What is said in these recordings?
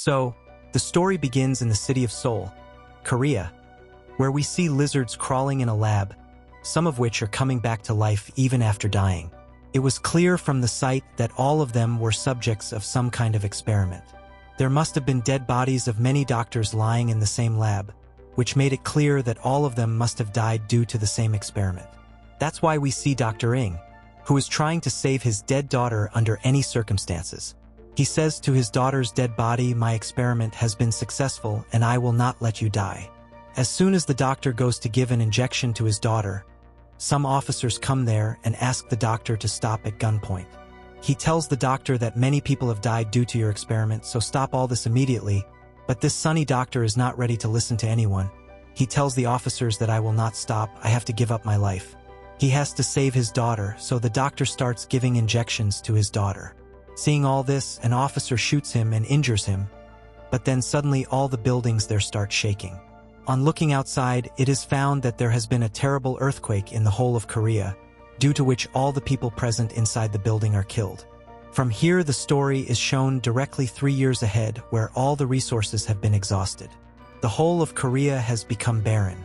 So, the story begins in the city of Seoul, Korea, where we see lizards crawling in a lab, some of which are coming back to life even after dying. It was clear from the sight that all of them were subjects of some kind of experiment. There must have been dead bodies of many doctors lying in the same lab, which made it clear that all of them must have died due to the same experiment. That's why we see Doctor Ying, who is trying to save his dead daughter under any circumstances. He says to his daughter's dead body, "My experiment has been successful and I will not let you die." As soon as the doctor goes to give an injection to his daughter, some officers come there and ask the doctor to stop at gunpoint. He tells the doctor that many people have died due to your experiment, so stop all this immediately, but this sunny doctor is not ready to listen to anyone. He tells the officers that I will not stop, I have to give up my life. He has to save his daughter, so the doctor starts giving injections to his daughter. Seeing all this, an officer shoots him and injures him, but then suddenly all the buildings there start shaking. On looking outside, it is found that there has been a terrible earthquake in the whole of Korea, due to which all the people present inside the building are killed. From here, the story is shown directly 3 years ahead, where all the resources have been exhausted. The whole of Korea has become barren.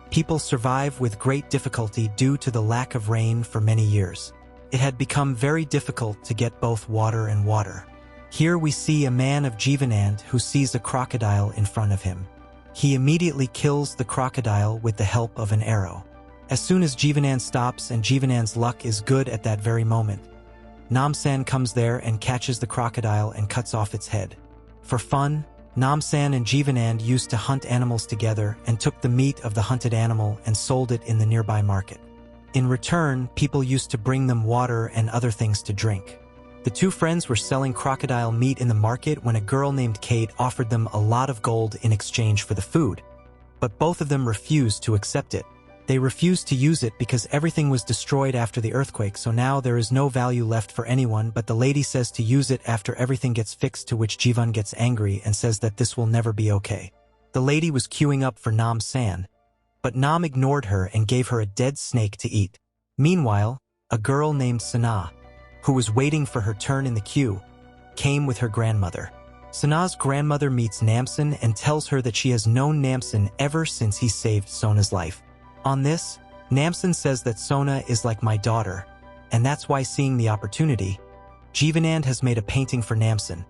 People survive with great difficulty due to the lack of rain for many years. It had become very difficult to get both water and water. Here we see a man of Jeevanand who sees a crocodile in front of him. He immediately kills the crocodile with the help of an arrow. As soon as Jeevanand stops, and Jeevanand's luck is good at that very moment, Namsan comes there and catches the crocodile and cuts off its head. For fun, Namsan and Jeevanand used to hunt animals together and took the meat of the hunted animal and sold it in the nearby market. In return, people used to bring them water and other things to drink. The two friends were selling crocodile meat in the market when a girl named Kate offered them a lot of gold in exchange for the food, but both of them refused to accept it. They refused to use it because everything was destroyed after the earthquake, so now there is no value left for anyone, but the lady says to use it after everything gets fixed, to which Jeevan gets angry and says that this will never be okay. The lady was queuing up for Namsan, but Nam ignored her and gave her a dead snake to eat. Meanwhile, a girl named Sana, who was waiting for her turn in the queue, came with her grandmother. Sana's grandmother meets Namsan and tells her that she has known Namsan ever since he saved Sona's life. On this, Namsan says that Sona is like my daughter, and that's why, seeing the opportunity, Jeevanand has made a painting for Namsan,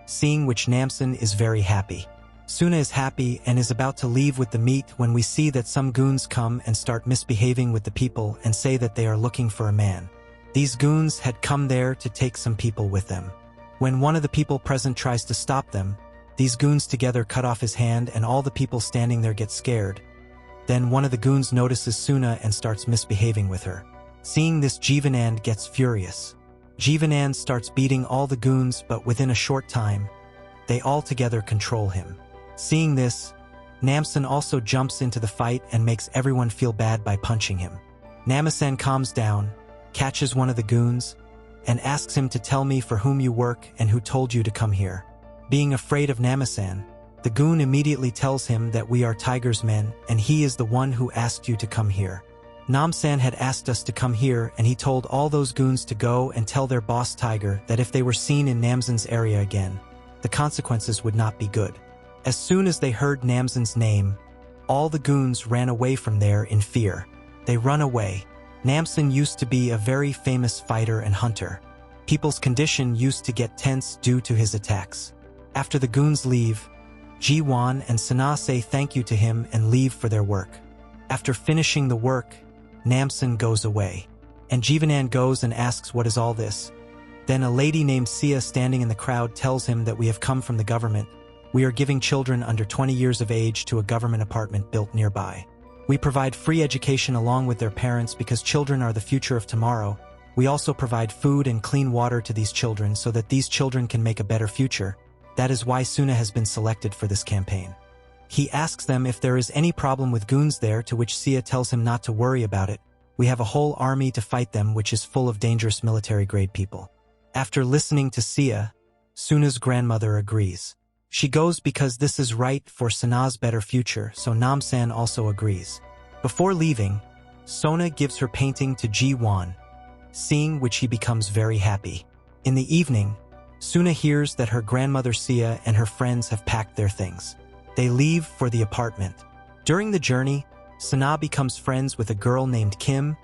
seeing which Namsan is very happy. Suna is happy and is about to leave with the meat when we see that some goons come and start misbehaving with the people and say that they are looking for a man. These goons had come there to take some people with them. When one of the people present tries to stop them, these goons together cut off his hand and all the people standing there get scared. Then one of the goons notices Suna and starts misbehaving with her. Seeing this, Jeevanand gets furious. Jeevanand starts beating all the goons, but within a short time, they all together control him. Seeing this, Namsan also jumps into the fight and makes everyone feel bad by punching him. Namsan calms down, catches one of the goons, and asks him to tell me for whom you work and who told you to come here. Being afraid of Namsan, the goon immediately tells him that we are Tiger's men and he is the one who asked you to come here. Namsan had asked us to come here, and he told all those goons to go and tell their boss Tiger that if they were seen in Namsan's area again, the consequences would not be good. As soon as they heard Namsan's name, all the goons ran away from there in fear. They run away. Namsan used to be a very famous fighter and hunter. People's condition used to get tense due to his attacks. After the goons leave, Jeewan and Sana say thank you to him and leave for their work. After finishing the work, Namsan goes away, and Jeevanand goes and asks what is all this. Then a lady named Sia standing in the crowd tells him that we have come from the government. We are giving children under 20 years of age to a government apartment built nearby. We provide free education along with their parents because children are the future of tomorrow. We also provide food and clean water to these children so that these children can make a better future. That is why Suna has been selected for this campaign. He asks them if there is any problem with goons there, to which Sia tells him not to worry about it. We have a whole army to fight them, which is full of dangerous military-grade people. After listening to Sia, Suna's grandmother agrees. She goes because this is right for Sana's better future, so Namsan also agrees. Before leaving, Sona gives her painting to Ji-won, seeing which he becomes very happy. In the evening, Suna hears that her grandmother Sia and her friends have packed their things. They leave for the apartment. During the journey, Sana becomes friends with a girl named Kim,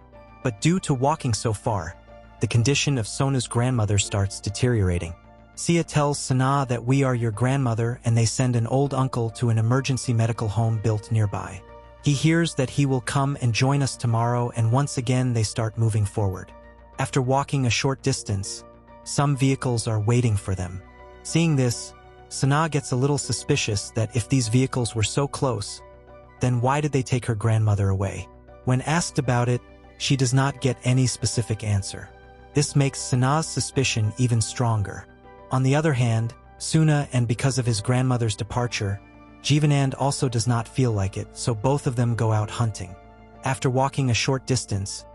but due to walking so far, the condition of Sona's grandmother starts deteriorating. Sia tells Sana that we are your grandmother, and they send an old uncle to an emergency medical home built nearby. He hears that he will come and join us tomorrow, and once again they start moving forward. After walking a short distance, some vehicles are waiting for them. Seeing this, Sana gets a little suspicious that if these vehicles were so close, then why did they take her grandmother away? When asked about it, she does not get any specific answer. This makes Sana's suspicion even stronger. On the other hand, Suna, and because of his grandmother's departure, Jeevanand also does not feel like it, so both of them go out hunting. After walking a short distance,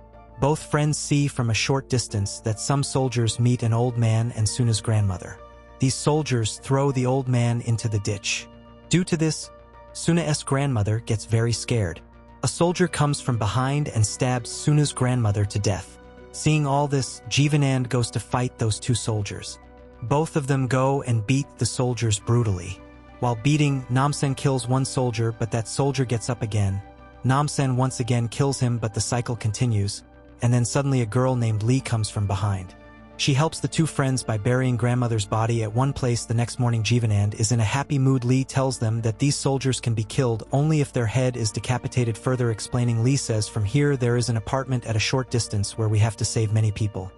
both friends see from a short distance that some soldiers meet an old man and Suna's grandmother. These soldiers throw the old man into the ditch. Due to this, Suna's grandmother gets very scared. A soldier comes from behind and stabs Suna's grandmother to death. Seeing all this, Jeevanand goes to fight those two soldiers. Both of them go and beat the soldiers brutally. While beating, Namsan kills one soldier, but that soldier gets up again. Namsan once again kills him, but the cycle continues, and then suddenly a girl named Lee comes from behind. She helps the two friends by burying grandmother's body at one place. The next morning, Jeevanand is in a happy mood. Lee tells them that these soldiers can be killed only if their head is decapitated. Further explaining, Lee says, "From here there is an apartment at a short distance where we have to save many people.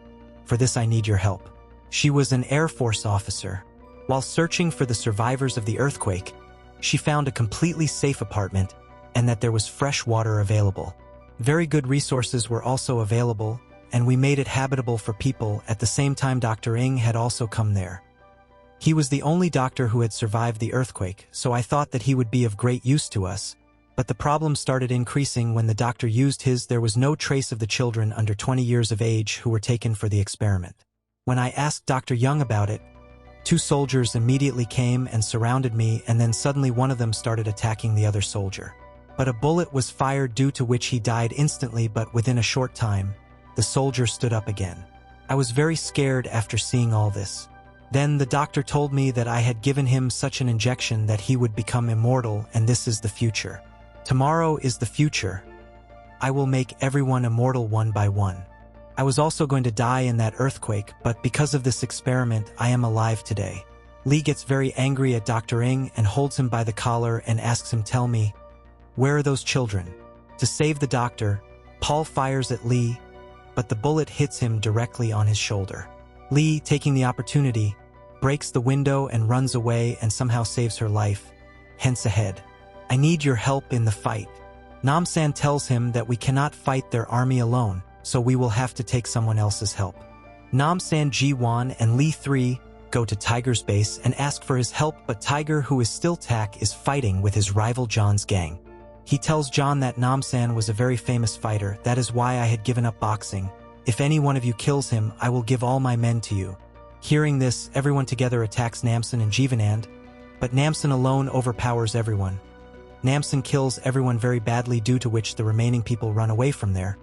For this I need your help." She was an Air Force officer. While searching for the survivors of the earthquake, she found a completely safe apartment and that there was fresh water available. Very good resources were also available, and we made it habitable for people. At the same time, Doctor Ying had also come there. He was the only doctor who had survived the earthquake, so I thought that he would be of great use to us. But the problem started increasing when the doctor used his. There was no trace of the children under 20 years of age who were taken for the experiment. When I asked Dr. Young about it, two soldiers immediately came and surrounded me, and then suddenly one of them started attacking the other soldier. But a bullet was fired, due to which he died instantly, but within a short time, the soldier stood up again. I was very scared after seeing all this. Then the doctor told me that I had given him such an injection that he would become immortal, and this is the future. Tomorrow is the future. I will make everyone immortal one by one. I was also going to die in that earthquake, but because of this experiment, I am alive today. Lee gets very angry at Dr. Ying and holds him by the collar and asks him, "Tell me, where are those children?" To save the doctor, Paul fires at Lee, but the bullet hits him directly on his shoulder. Lee, taking the opportunity, breaks the window and runs away and somehow saves her life. Hence ahead. "I need your help in the fight." Namsan tells him that we cannot fight their army alone, so we will have to take someone else's help. Namsan, Ji-won, and Lee 3 go to Tiger's base and ask for his help, but Tiger, who is still Tak, is fighting with his rival John's gang. He tells John that Namsan was a very famous fighter. "That is why I had given up boxing. If any one of you kills him, I will give all my men to you." Hearing this, everyone together attacks Namsan and Jeevanand, but Namsan alone overpowers everyone. Namsan kills everyone very badly, due to which the remaining people run away from there,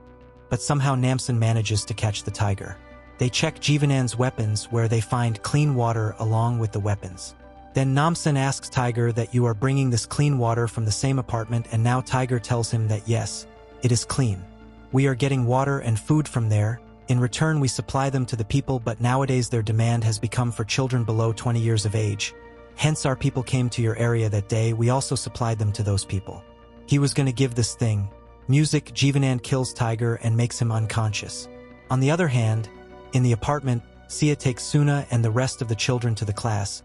but somehow Namsan manages to catch the tiger. They check Jeevanand's weapons, where they find clean water along with the weapons. Then Namsan asks Tiger that you are bringing this clean water from the same apartment, and now Tiger tells him that yes, it is clean. We are getting water and food from there. In return, we supply them to the people, but nowadays their demand has become for children below 20 years of age. Hence our people came to your area that day. We also supplied them to those people. He was going to give this thing. Music. Jeevanand kills Tiger and makes him unconscious. On the other hand, in the apartment, Sia takes Suna and the rest of the children to the class.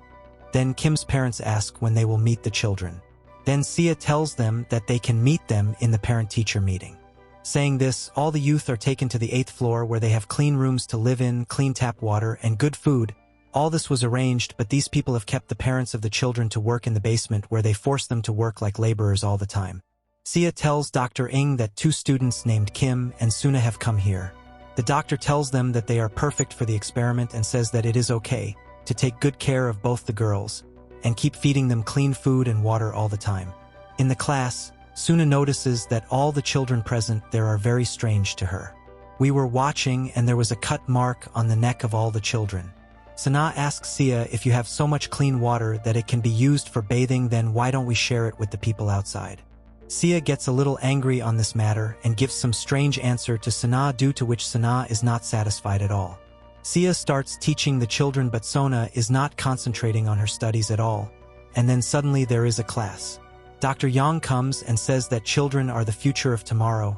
Then Kim's parents ask when they will meet the children. Then Sia tells them that they can meet them in the parent-teacher meeting. Saying this, all the youth are taken to the 8th floor, where they have clean rooms to live in, clean tap water, and good food. All this was arranged, but these people have kept the parents of the children to work in the basement, where they force them to work like laborers all the time. Sia tells Dr. Ying that 2 students named Kim and Suna have come here. The doctor tells them that they are perfect for the experiment and says that it is okay to take good care of both the girls and keep feeding them clean food and water all the time. In the class, Suna notices that all the children present there are very strange to her. We were watching, and there was a cut mark on the neck of all the children. Sana asks Sia, if you have so much clean water that it can be used for bathing, then why don't we share it with the people outside? Sia gets a little angry on this matter and gives some strange answer to Sana, due to which Sana is not satisfied at all. Sia starts teaching the children, but Sona is not concentrating on her studies at all. And then suddenly there is a class. Dr. Yang comes and says that children are the future of tomorrow.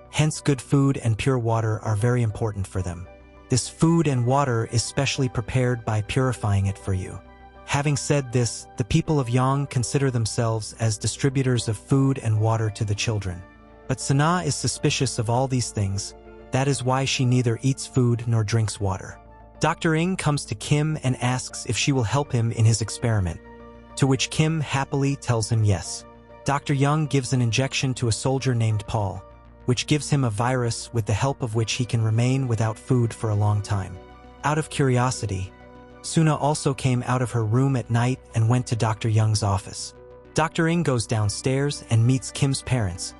Hence good food and pure water are very important for them. This food and water is specially prepared by purifying it for you. Having said this, the people of Yang consider themselves as distributors of food and water to the children. But Sana is suspicious of all these things. That is why she neither eats food nor drinks water. Dr. Ying comes to Kim and asks if she will help him in his experiment, to which Kim happily tells him yes. Dr. Young gives an injection to a soldier named Paul, which gives him a virus with the help of which he can remain without food for a long time. Out of curiosity, Suna also came out of her room at night and went to Dr. Young's office. Dr. Ying goes downstairs and meets Kim's parents,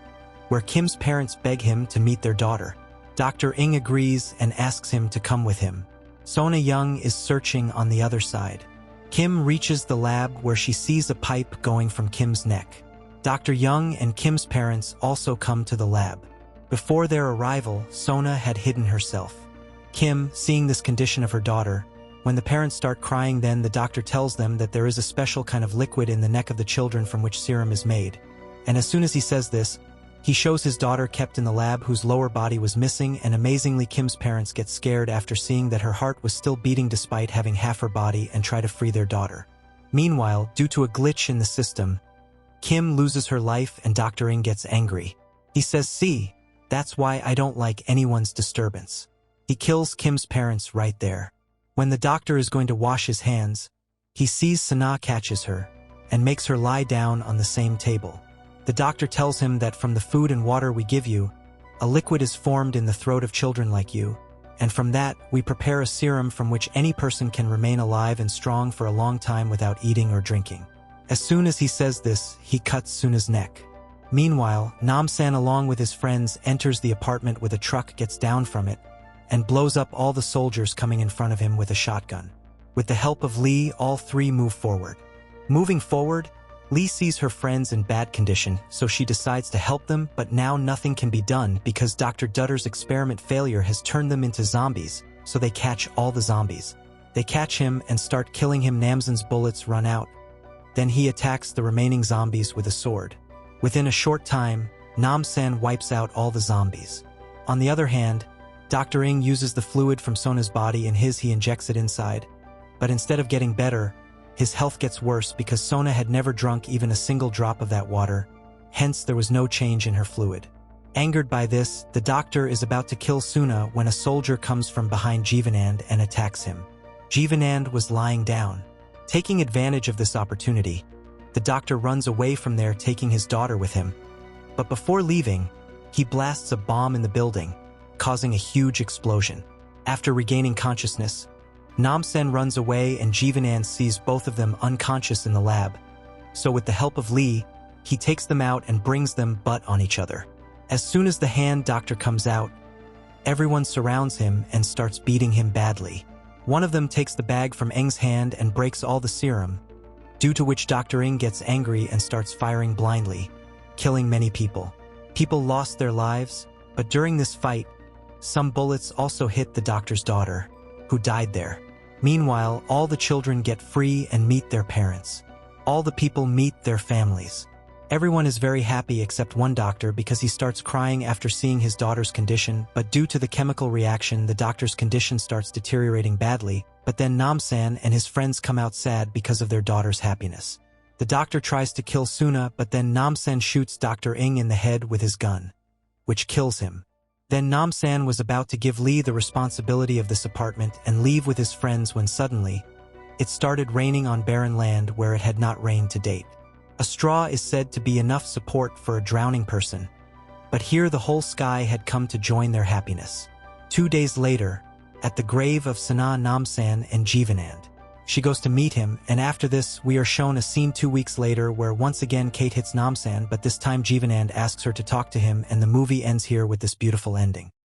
where Kim's parents beg him to meet their daughter. Dr. Ying agrees and asks him to come with him. Sona Young is searching on the other side. Kim reaches the lab where she sees a pipe going from Kim's neck. Dr. Young and Kim's parents also come to the lab. Before their arrival, Sona had hidden herself. Kim, seeing this condition of her daughter, when the parents start crying, then the doctor tells them that there is a special kind of liquid in the neck of the children from which serum is made. And as soon as he says this, he shows his daughter kept in the lab whose lower body was missing, and amazingly Kim's parents get scared after seeing that her heart was still beating despite having half her body and try to free their daughter. Meanwhile, due to a glitch in the system, Kim loses her life and Dr. Ying gets angry. He says, "See, that's why I don't like anyone's disturbance." He kills Kim's parents right there. When the doctor is going to wash his hands, he sees Sana catches her and makes her lie down on the same table. The doctor tells him that from the food and water we give you, a liquid is formed in the throat of children like you, and from that we prepare a serum from which any person can remain alive and strong for a long time without eating or drinking. As soon as he says this, he cuts Suna's neck. Meanwhile, Namsan along with his friends enters the apartment with a truck, gets down from it, and blows up all the soldiers coming in front of him with a shotgun. With the help of Lee, all three move forward. Moving forward, Lee sees her friends in bad condition, so she decides to help them, but now nothing can be done because Dr. Dutter's experiment failure has turned them into zombies, so they catch all the zombies. They catch him and start killing him. Namsan's bullets run out. Then he attacks the remaining zombies with a sword. Within a short time, Namsan wipes out all the zombies. On the other hand, Dr. Ying uses the fluid from Sona's body in his, he injects it inside. But instead of getting better, his health gets worse because Sona had never drunk even a single drop of that water, hence there was no change in her fluid. Angered by this, the doctor is about to kill Suna when a soldier comes from behind Jeevanand and attacks him. Jeevanand was lying down. Taking advantage of this opportunity, the doctor runs away from there, taking his daughter with him. But before leaving, he blasts a bomb in the building, causing a huge explosion. After regaining consciousness, Namsan runs away and Jeevanand sees both of them unconscious in the lab. So with the help of Lee, he takes them out and brings them butt on each other. As soon as the hand doctor comes out, everyone surrounds him and starts beating him badly. One of them takes the bag from Eng's hand and breaks all the serum, due to which Dr. Ying gets angry and starts firing blindly, killing many people. People lost their lives, but during this fight, some bullets also hit the doctor's daughter, who died there. Meanwhile, all the children get free and meet their parents. All the people meet their families. Everyone is very happy except one doctor because he starts crying after seeing his daughter's condition, but due to the chemical reaction, the doctor's condition starts deteriorating badly, but then Namsan and his friends come out sad because of their daughter's happiness. The doctor tries to kill Suna, but then Namsan shoots Dr. Ying in the head with his gun, which kills him. Then Namsan was about to give Lee the responsibility of this apartment and leave with his friends when suddenly, it started raining on barren land where it had not rained to date. A straw is said to be enough support for a drowning person, but here the whole sky had come to join their happiness. 2 days later, at the grave of Sana, Namsan and Jeevanand, she goes to meet him, and after this we are shown a scene 2 weeks later where once again Kate hits Namsan, but this time Jeevanand asks her to talk to him, and the movie ends here with this beautiful ending.